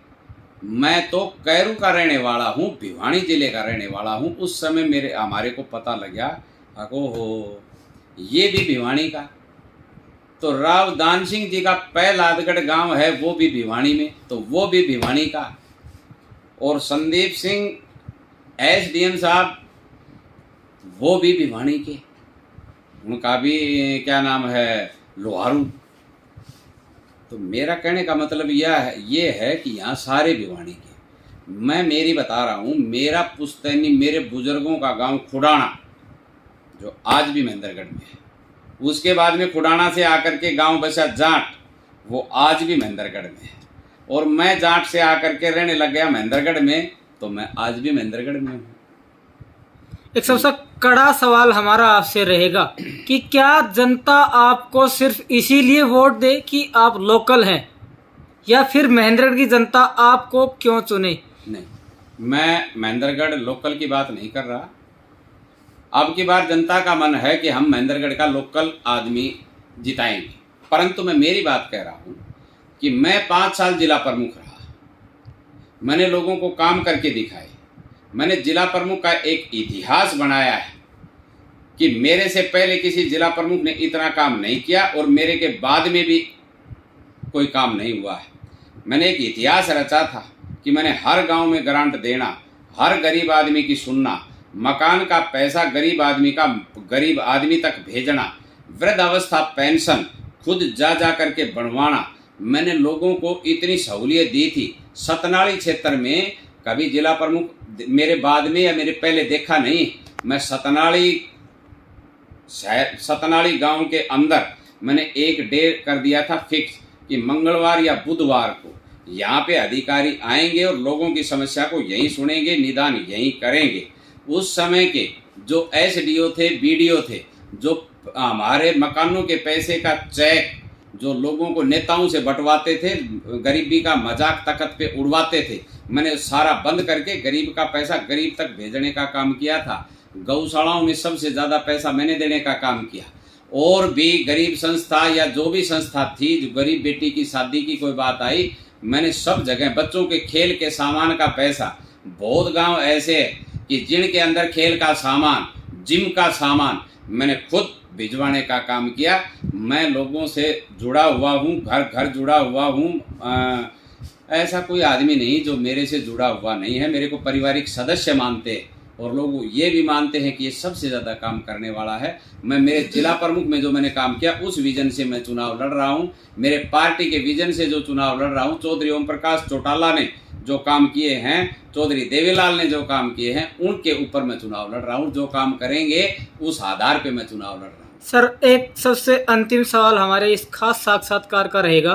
मैं तो कैरू का रहने वाला हूँ, भिवानी जिले का रहने वाला हूँ। उस समय हमारे को पता लगा, हो ये भी भिवानी का। तो राव दान सिंह जी का पैलादगढ़ गांव है वो भी भिवानी में, तो वो भी भिवानी का। और संदीप सिंह एसडीएम साहब वो भी भिवानी के, उनका भी क्या नाम है, लोहारू। तो मेरा कहने का मतलब ये है कि यहाँ सारे भिवानी के। मैं मेरी बता रहा हूँ, मेरा पुश्तैनी, मेरे बुजुर्गों का गांव खुडाना जो आज भी महेंद्रगढ़ में है, उसके बाद में खुडाना से आकर के गांव बसा जाट, वो आज भी महेंद्रगढ़ में है। और मैं जाट से आकर के रहने लग गया महेंद्रगढ़ में, तो मैं आज भी महेंद्रगढ़ में हूँ। एक सबसे कड़ा सवाल हमारा आपसे रहेगा कि क्या जनता आपको सिर्फ इसीलिए वोट दे कि आप लोकल हैं, या फिर महेंद्रगढ़ की जनता आपको क्यों चुने? नहीं, मैं महेंद्रगढ़ लोकल की बात नहीं कर रहा। अब की बार जनता का मन है कि हम महेंद्रगढ़ का लोकल आदमी जिताएंगे, परंतु मैं मेरी बात कह रहा हूँ कि मैं 5 साल जिला प्रमुख रहा, मैंने लोगों को काम करके दिखाए, मैंने जिला प्रमुख का एक इतिहास बनाया है कि मेरे से पहले किसी जिला प्रमुख ने इतना काम नहीं किया और मेरे के बाद में भी कोई काम नहीं हुआ है। मैंने एक इतिहास रचा था कि मैंने हर गांव में ग्रांट देना, हर गरीब आदमी की सुनना, मकान का पैसा गरीब आदमी तक भेजना, वृद्धावस्था पेंशन खुद जा करके बनवाना। मैंने लोगों को इतनी सहूलियत दी थी। सतनाली क्षेत्र में कभी जिला प्रमुख मेरे बाद में या मेरे पहले देखा नहीं। मैं सतनाली गांव के अंदर मैंने एक डे कर दिया था फिक्स कि मंगलवार या बुधवार को यहाँ पे अधिकारी आएंगे और लोगों की समस्या को यहीं सुनेंगे, निदान यहीं करेंगे। उस समय के जो एसडीओ थे, बीडीओ थे, जो हमारे मकानों के पैसे का चेक जो लोगों को नेताओं से बंटवाते थे, गरीबी का मजाक तखत पे उड़वाते थे, मैंने सारा बंद करके गरीब का पैसा गरीब तक भेजने का काम किया था। गौशालाओं में सबसे ज़्यादा पैसा मैंने देने का काम किया। और भी गरीब संस्था या जो भी संस्था थी, जो गरीब बेटी की शादी की कोई बात आई, मैंने सब जगह बच्चों के खेल के सामान का पैसा, बहुत गांव ऐसे है कि जिनके अंदर खेल का सामान, जिम का सामान मैंने खुद भिजवाने का काम किया। मैं लोगों से जुड़ा हुआ हूँ, घर घर जुड़ा हुआ हूँ। ऐसा कोई आदमी नहीं जो मेरे से जुड़ा हुआ नहीं है। मेरे को पारिवारिक सदस्य मानते हैं और लोग ये भी मानते हैं कि ये सबसे ज़्यादा काम करने वाला है। मैं मेरे जिला प्रमुख में जो मैंने काम किया उस विजन से मैं चुनाव लड़ रहा हूँ। मेरे पार्टी के विजन से जो चुनाव लड़ रहा हूँ, चौधरी ओम प्रकाश चौटाला ने जो काम किए हैं, चौधरी देवीलाल ने जो काम किए हैं, उनके ऊपर मैं चुनाव लड़ रहा हूँ। जो काम करेंगे उस आधार पे मैं चुनाव लड़ रहा हूँ। सर, एक सबसे अंतिम सवाल हमारे इस खास साक्षात्कार का रहेगा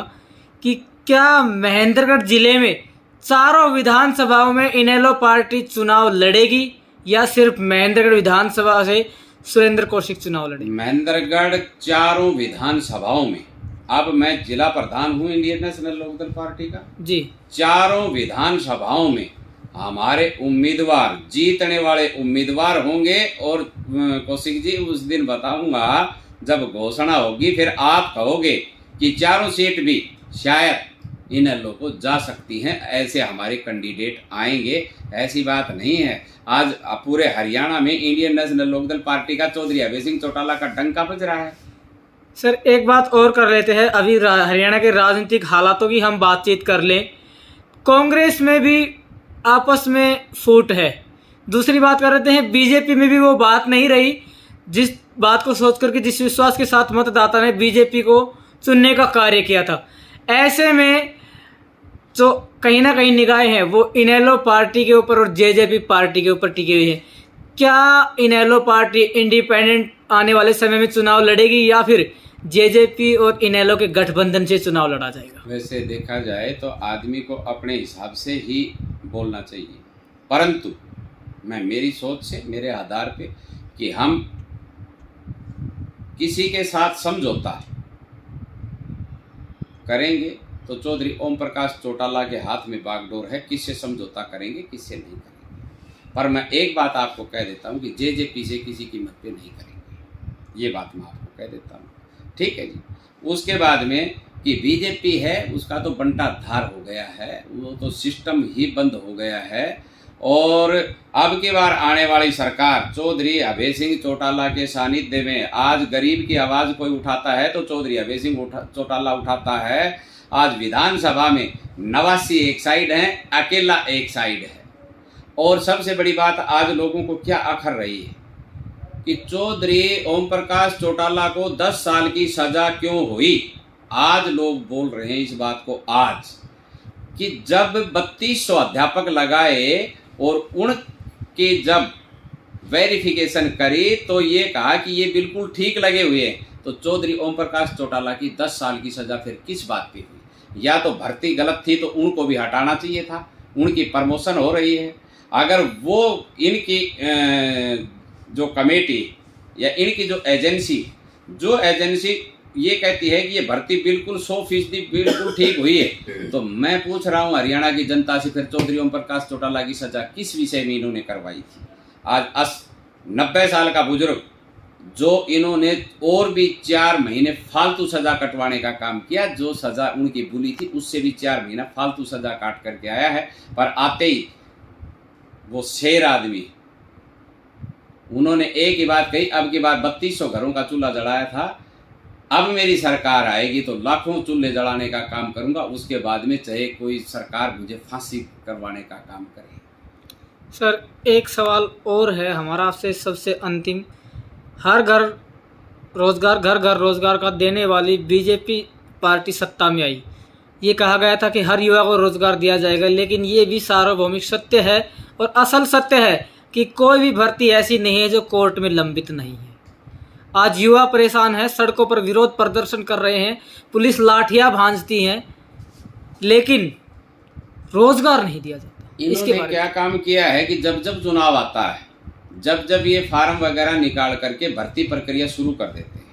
कि क्या महेंद्रगढ़ जिले में चारों विधानसभाओं में इनेलो पार्टी चुनाव लड़ेगी या सिर्फ महेंद्रगढ़ विधानसभा से सुरेंद्र कौशिक चुनाव लड़ेंगे? महेंद्रगढ़ चारों विधानसभाओं में, अब मैं जिला प्रधान हूँ इंडियन नेशनल लोकदल पार्टी का जी, चारों विधानसभाओं में हमारे उम्मीदवार, जीतने वाले उम्मीदवार होंगे। और कौशिक जी, उस दिन बताऊंगा जब घोषणा होगी, फिर आप कहोगे कि चारों सीट भी शायद इनेलो को जा सकती हैं, ऐसे हमारे कैंडिडेट आएंगे। ऐसी बात नहीं है। आज पूरे हरियाणा में इंडियन नेशनल लोकदल पार्टी का चौधरी अभय सिंह चौटाला का डंका बज रहा है। सर एक बात और कर लेते हैं, अभी हरियाणा के राजनीतिक हालातों की हम बातचीत कर लें। कांग्रेस में भी आपस में फूट है। दूसरी बात कर लेते हैं, बीजेपी में भी वो बात नहीं रही जिस बात को सोच करके, जिस विश्वास के साथ मतदाता ने बीजेपी को चुनने का कार्य किया था। ऐसे में जो कहीं ना कहीं निगाहें हैं वो इनेलो पार्टी के ऊपर और जेजेपी पार्टी के ऊपर टिकी हुई है। क्या इनेलो पार्टी इंडिपेंडेंट आने वाले समय में चुनाव लड़ेगी या फिर जेजेपी और इनेलो के गठबंधन से चुनाव लड़ा जाएगा? वैसे देखा जाए तो आदमी को अपने हिसाब से ही बोलना चाहिए, परंतु मैं मेरी सोच से, मेरे आधार पे कि हम किसी के साथ समझौता करेंगे तो चौधरी ओम प्रकाश चौटाला के हाथ में बागडोर है, किससे समझौता करेंगे किससे नहीं करेंगे। पर मैं एक बात आपको कह देता हूँ कि जेजेपी से किसी कीमत पे नहीं करेंगे, ये बात मैं आपको कह देता हूँ। ठीक है जी। उसके बाद में कि बीजेपी है उसका तो बंटा धार हो गया है, वो तो सिस्टम ही बंद हो गया है। और अब की बार आने वाली सरकार चौधरी अभय सिंह चौटाला के सानिध्य में, आज गरीब की आवाज़ कोई उठाता है तो चौधरी अभय सिंह चौटाला उठाता है। आज विधानसभा में 89 एक साइड है, अकेला एक साइड है। और सबसे बड़ी बात आज लोगों को क्या अखर रही है कि चौधरी ओम प्रकाश चौटाला को 10 साल की सजा क्यों हुई। आज लोग बोल रहे हैं इस बात को आज कि जब 3200 अध्यापक लगाए और उनके जब वेरिफिकेशन करी तो ये कहा कि ये बिल्कुल ठीक लगे हुए हैं, तो चौधरी ओम प्रकाश चौटाला की 10 साल की सजा फिर किस बात पे हुई? या तो भर्ती गलत थी तो उनको भी हटाना चाहिए था, उनकी प्रमोशन हो रही है। अगर वो इनकी जो कमेटी या इनकी जो एजेंसी ये कहती है कि ये भर्ती बिल्कुल 100% बिल्कुल ठीक हुई है, तो मैं पूछ रहा हूँ हरियाणा की जनता से, फिर चौधरी ओम प्रकाश चौटाला की सजा किस विषय में इन्होंने करवाई थी? आज 90 साल का बुजुर्ग जो इन्होंने और भी 4 महीने फालतू सजा कटवाने का काम किया, जो सजा उनकी बुली थी उससे भी 4 महीना फालतू सजा काट करके आया है। पर आते ही वो शेर आदमी, उन्होंने एक ही बात कही, अब की बार 3200 घरों का चूल्हा जलाया था, अब मेरी सरकार आएगी तो लाखों चूल्हे जलाने का काम करूंगा, उसके बाद में चाहे कोई सरकार मुझे फांसी करवाने का काम करे। सर एक सवाल और है हमारा आपसे, सबसे अंतिम। हर घर रोजगार, घर घर रोजगार का देने वाली बीजेपी पार्टी सत्ता में आई, ये कहा गया था कि हर युवा को रोजगार दिया जाएगा, लेकिन ये भी सार्वभौमिक सत्य है और असल सत्य है कि कोई भी भर्ती ऐसी नहीं है जो कोर्ट में लंबित नहीं है। आज युवा परेशान है, सड़कों पर विरोध प्रदर्शन कर रहे हैं, पुलिस लाठियां भांजती हैं, लेकिन रोजगार नहीं दिया जाता। इन्होंने क्या काम किया है कि जब जब चुनाव आता है, जब जब ये फार्म वगैरह निकाल करके भर्ती प्रक्रिया शुरू कर देते हैं।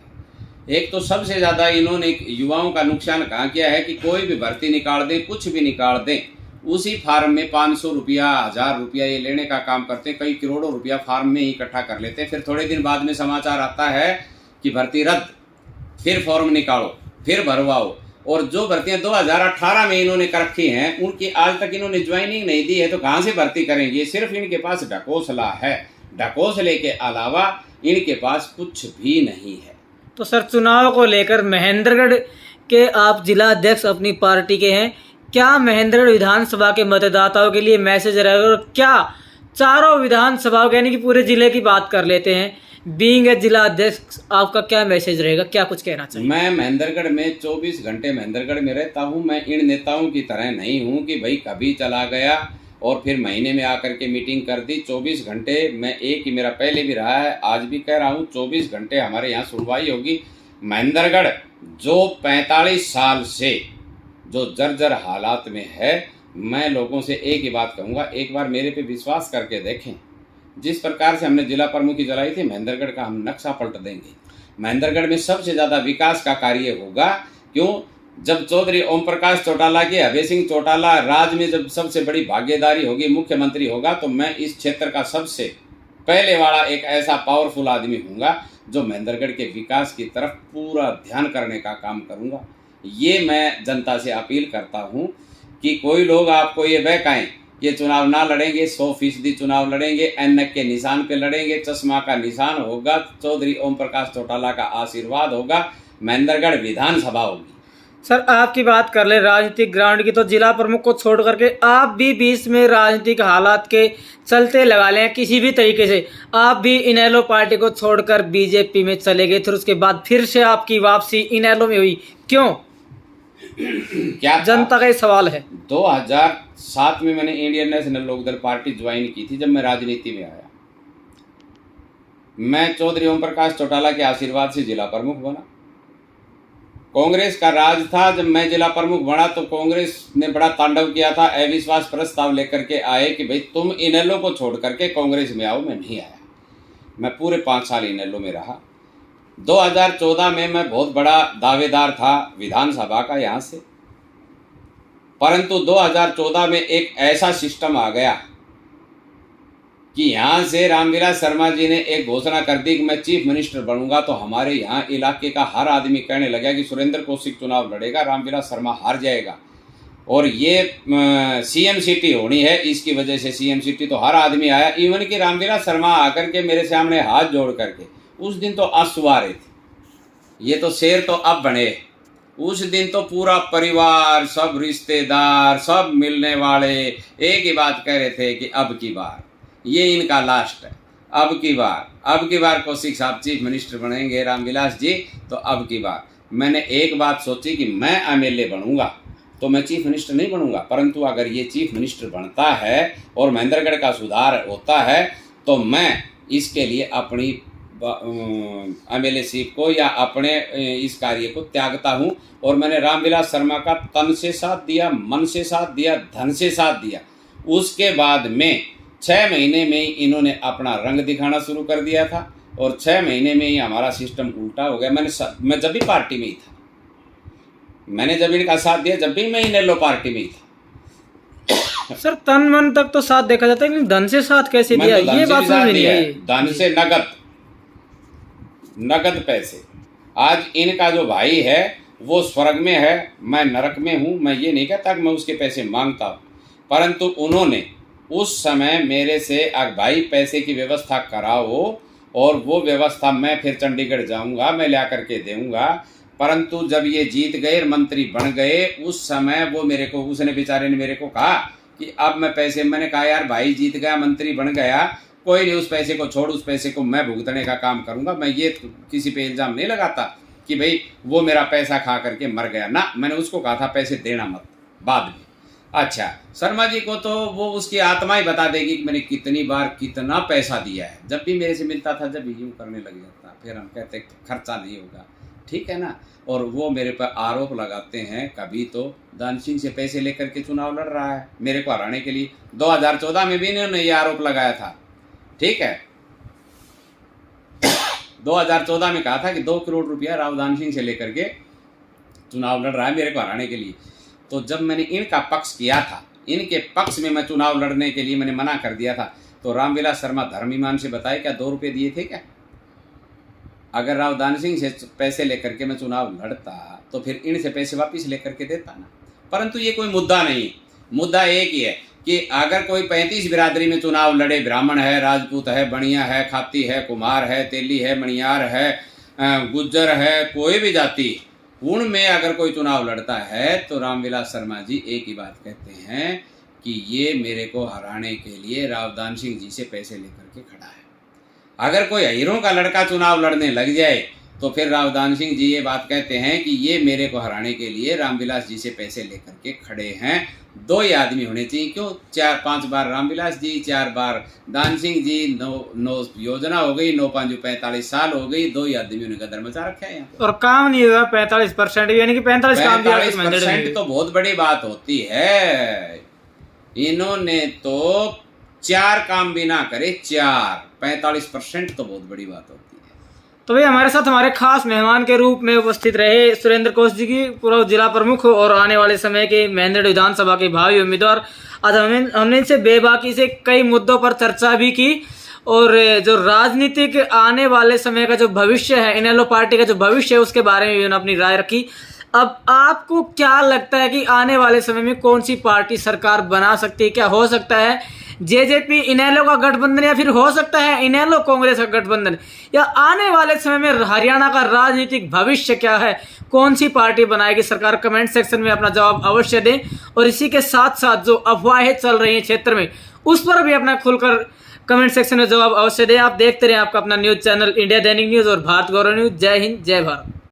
एक तो सबसे ज़्यादा इन्होंने युवाओं का नुकसान कहाँ किया है कि कोई भी भर्ती निकाल दें, कुछ भी निकाल दें, उसी फार्म में 500 रुपया, 1000 रुपया ये लेने का काम करते हैं। कई करोड़ों रुपया फार्म में ही इकट्ठा कर लेते हैं। फिर थोड़े दिन बाद में समाचार आता है कि भर्ती रद्द, फिर फॉर्म निकालो, फिर भरवाओ। और जो भर्तियां 2018 में इन्होंने कर रखी हैं, उनकी आज तक इन्होंने ज्वाइनिंग नहीं दी है, तो कहाँ से भर्ती करेंगे? सिर्फ इनके पास ढकोसला है, ढकोसले के अलावा इनके पास कुछ भी नहीं है। तो सर चुनाव को लेकर महेंद्रगढ़ के आप जिला अध्यक्ष अपनी पार्टी के हैं, क्या महेंद्रगढ़ विधानसभा के मतदाताओं के लिए मैसेज रहेगा? और क्या चारों विधानसभाओं यानी कि पूरे जिले की बात कर लेते हैं, बीइंग ए जिला अध्यक्ष आपका क्या मैसेज रहेगा, क्या कुछ कहना चाहिए? मैं महेंद्रगढ़ में 24 घंटे महेंद्रगढ़ में रहता हूँ। मैं इन नेताओं की तरह नहीं हूँ कि भाई कभी चला गया और फिर महीने में आकर के मीटिंग कर दी। 24 घंटे मैं एक ही, मेरा पहले भी रहा है, आज भी कह रहा हूँ, 24 घंटे हमारे यहाँ सुनवाई होगी। महेंद्रगढ़ जो 45 साल से जो जर्जर हालात में है, मैं लोगों से एक ही बात कहूँगा, एक बार मेरे पे विश्वास करके देखें। जिस प्रकार से हमने जिला प्रमुखी जलाई थी, महेंद्रगढ़ का हम नक्शा पलट देंगे। महेंद्रगढ़ में सबसे ज़्यादा विकास का कार्य होगा। क्यों? जब चौधरी ओम प्रकाश चौटाला के अभय सिंह चौटाला राज में जब सबसे बड़ी भागीदारी होगी, मुख्यमंत्री होगा, तो मैं इस क्षेत्र का सबसे पहले वाला एक ऐसा पावरफुल आदमी हूँगा जो महेंद्रगढ़ के विकास की तरफ पूरा ध्यान करने का काम करूँगा। ये मैं जनता से अपील करता हूँ कि कोई लोग आपको ये बहकाएं कि चुनाव ना लड़ेंगे, 100% चुनाव लड़ेंगे, ऐनक के निशान पे लड़ेंगे, चश्मा का निशान होगा, चौधरी ओम प्रकाश चौटाला का आशीर्वाद होगा, महेंद्रगढ़ विधानसभा होगी। सर आपकी बात कर ले राजनीतिक ग्राउंड की, तो जिला प्रमुख को छोड़ करके आप भी बीच में राजनीतिक हालात के चलते लगा लें किसी भी तरीके से, आप भी इनेलो पार्टी को छोड़कर बीजेपी में चले गए, फिर उसके बाद फिर से आपकी वापसी इनेलो में हुई, क्यों? क्या जनता का ये सवाल है। 2007 में मैंने Indian National Lokdal party join की थी। जब मैं राजनीति में आया, मैं चौधरी ओम प्रकाश चौटाला के आशीर्वाद से जिला प्रमुख बना। कांग्रेस का राज था। जब मैं जिला प्रमुख बना तो कांग्रेस ने बड़ा तांडव किया था, अविश्वास प्रस्ताव लेकर के आए कि भाई तुम इनेलो को छोड़ करके कांग्रेस में आओ। मैं नहीं आया। मैं पूरे 5 साल इनेलो में रहा। 2014 में मैं बहुत बड़ा दावेदार था विधानसभा का यहाँ से, परंतु 2014 में एक ऐसा सिस्टम आ गया कि यहाँ से रामविलास शर्मा जी ने एक घोषणा कर दी कि मैं चीफ मिनिस्टर बनूंगा। तो हमारे यहाँ इलाके का हर आदमी कहने लगा कि सुरेंद्र कौशिक चुनाव लड़ेगा, रामविलास शर्मा हार जाएगा और ये सीएम सिटी होनी है। इसकी वजह से सीएम सिटी तो हर आदमी आया, इवन कि रामविलास शर्मा आकर के मेरे सामने हाथ जोड़ करके उस दिन तो आंसू आ रहे थे। ये तो शेर तो अब बने। उस दिन तो पूरा परिवार, सब रिश्तेदार, सब मिलने वाले एक ही बात कह रहे थे कि अब की बार ये इनका लास्ट है। अब की बार कौशिक साहब चीफ मिनिस्टर बनेंगे रामविलास जी। तो अब की बार मैंने एक बात सोची कि मैं एमएलए बनूंगा तो मैं चीफ मिनिस्टर नहीं बनूंगा, परंतु अगर ये चीफ मिनिस्टर बनता है और महेंद्रगढ़ का सुधार होता है तो मैं इसके लिए अपनी एमएलए को या अपने इस कार्य को त्यागता हूं। और मैंने रामविलास शर्मा का तन से साथ दिया, मन से साथ दिया, धन से साथ दिया। उसके बाद में 6 महीने में ही इन्होंने अपना रंग दिखाना शुरू कर दिया था और 6 महीने में ही हमारा सिस्टम उल्टा हो गया। मैं जब भी पार्टी में ही था, मैंने जब इनका साथ दिया, जब भी मैं इनेलो पार्टी में ही था। सर तन मन तक तो साथ देखा जाता है, लेकिन धन से साथ कैसे दिया? ये बात समझ नहीं आई। धन से नगद पैसे। आज इनका जो भाई है वो स्वर्ग में है, मैं नरक में हूँ। मैं ये नहीं कहता कि मैं उसके पैसे मांगता हूँ, परंतु उन्होंने उस समय मेरे से भाई पैसे की व्यवस्था कराओ और वो व्यवस्था मैं फिर चंडीगढ़ जाऊंगा, मैं ला करके दूंगा। परंतु जब ये जीत गए, मंत्री बन गए, उस समय वो मेरे को, उसने बेचारे ने मेरे को कहा कि अब मैं पैसे, मैंने कहा यार भाई जीत गया, मंत्री बन गया, कोई नहीं, उस पैसे को छोड़, उस पैसे को मैं भुगतने का काम करूंगा। मैं ये किसी पे इल्ज़ाम नहीं लगाता कि भाई वो मेरा पैसा खा करके मर गया ना। मैंने उसको कहा था पैसे देना मत बाद में। अच्छा, शर्मा जी को तो वो उसकी आत्मा ही बता देगी कि मैंने कितनी बार कितना पैसा दिया है। जब भी मेरे से मिलता था, जब यूँ करने लग जाता, फिर हम कहते खर्चा नहीं होगा, ठीक है ना। और वो मेरे पर आरोप लगाते हैं, कभी तो दान सिंह से पैसे लेकर के चुनाव लड़ रहा है मेरे को हराने के लिए। 2014 में भी इन्होंने ये आरोप लगाया था, ठीक है। 2014 में कहा था कि 2 करोड़ रुपया राव दान सिंह से लेकर के चुनाव लड़ रहा है मेरे को हराने के लिए। तो जब मैंने इनका पक्ष किया था, इनके पक्ष में मैं चुनाव लड़ने के लिए मैंने मना कर दिया था, तो रामविलास शर्मा धर्मीमान से बताए क्या 2 रुपये दिए थे क्या? अगर राव दान सिंह से पैसे लेकर के मैं चुनाव लड़ता तो फिर इनसे पैसे वापस लेकर के देता ना। परंतु ये कोई मुद्दा नहीं। मुद्दा एक ही है कि अगर कोई 35 बिरादरी में चुनाव लड़े, ब्राह्मण है, राजपूत है, बनिया है, खाती है, कुमार है, तेली है, मणियार है, गुज्जर है, कोई भी जाति, उनमें अगर कोई चुनाव लड़ता है तो रामविलास शर्मा जी एक ही बात कहते हैं कि ये मेरे को हराने के लिए राव दान सिंह जी से पैसे लेकर के खड़ा है। अगर कोई हीरों का लड़का चुनाव लड़ने लग जाए तो फिर राव दान सिंह जी ये बात कहते हैं कि ये मेरे को हराने के लिए रामविलास जी से पैसे लेकर के खड़े हैं। 2 ही आदमी होने चाहिए, क्यों 4-5 बार रामविलास जी, 4 बार दान सिंह जी, 9 योजना हो गई, 9 5 45 साल हो गई, 2 ही आदमियों ने गदर मचा रखा है यहाँ। और काम नहीं हुआ 45%, यानी कि 45% तो बहुत बड़ी बात होती है। इन्होंने तो 4 काम भी ना करे, 45% तो बहुत बड़ी बात होती है। तो भाई हमारे साथ हमारे खास मेहमान के रूप में उपस्थित रहे सुरेंद्र कौशिक जी की पूर्व जिला प्रमुख और आने वाले समय के महेंद्रगढ़ विधानसभा के भावी उम्मीदवार। आज हमने इनसे बेबाकी से कई मुद्दों पर चर्चा भी की और जो राजनीतिक आने वाले समय का जो भविष्य है, इनेलो पार्टी का जो भविष्य है, उसके बारे में भी उन्होंने अपनी राय रखी। अब आपको क्या लगता है कि आने वाले समय में कौन सी पार्टी सरकार बना सकती है? क्या हो सकता है जेजेपी इनेलो का गठबंधन, या फिर हो सकता है इनेलो कांग्रेस का गठबंधन, या आने वाले समय में हरियाणा का राजनीतिक भविष्य क्या है? कौन सी पार्टी बनाएगी सरकार? कमेंट सेक्शन में अपना जवाब अवश्य दें। और इसी के साथ साथ जो अफवाहें चल रही हैं क्षेत्र में, उस पर भी अपना खुलकर कमेंट सेक्शन में जवाब अवश्य दें। आप देखते रहें आपका अपना न्यूज चैनल इंडिया दैनिक न्यूज और भारत गौरव न्यूज। जय हिंद, जय भारत।